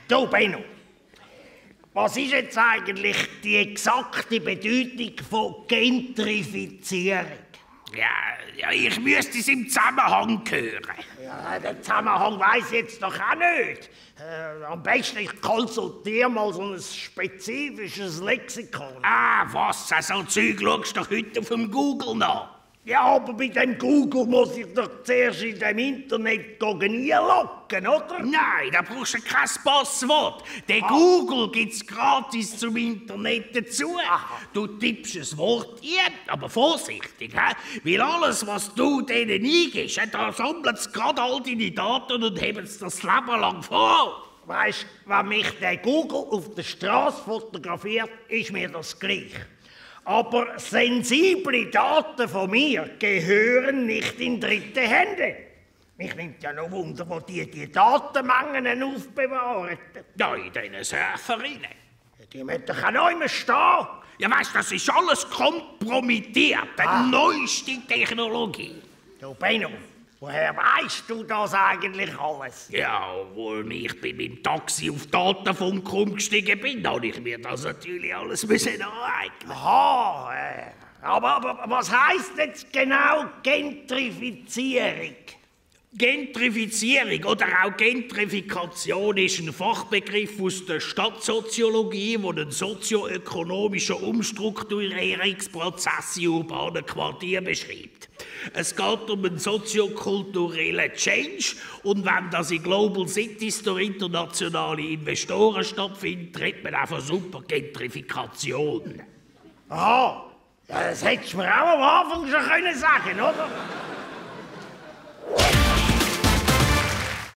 Du, Benno, was ist jetzt eigentlich die exakte Bedeutung von Gentrifizierung? Ja, ich müsste es im Zusammenhang hören. Ja, den Zusammenhang weiss ich jetzt doch auch nicht. Am besten, ich konsultiere mal so ein spezifisches Lexikon. Ah, was? So Zeug schaust du doch heute auf dem Google nach. Ja, aber bei dem Google muss ich doch zuerst in dem Internet einloggen, oder? Nein, da brauchst du kein Passwort. Der Google gibt's gratis zum Internet dazu. Aha. Du tippst ein Wort ein, aber vorsichtig, weil alles, was du denen eingibst, da sammelt es gerade all deine Daten und heben es das Leben lang vor. Weisst, wenn mich der Google auf der Straße fotografiert, ist mir das gleich. Aber sensible Daten von mir gehören nicht in dritte Hände. Mich nimmt ja noch Wunder, wo die Datenmengen aufbewahren. Ja, in diesen Surferinnen. Die müssen doch auch noch immer stehen. Ja, weißt du, das ist alles kompromittiert. Die neueste Technologie. Du, Benno, woher weißt du das eigentlich alles? Ja, als ich mit dem Taxi auf Datenfunk umgestiegen bin, habe ich mir das natürlich alles aneignen. Aha, aber was heisst jetzt genau Gentrifizierung? Gentrifizierung oder auch Gentrifikation ist ein Fachbegriff aus der Stadtsoziologie, der einen sozioökonomischen Umstrukturierungsprozess in urbanen Quartieren beschreibt. Es geht um einen soziokulturellen Change und wenn das in Global Cities durch internationale Investoren stattfindet, redet man auch von Supergentrifikation. Aha, ja, das hättest du mir auch am Anfang schon sagen können, oder?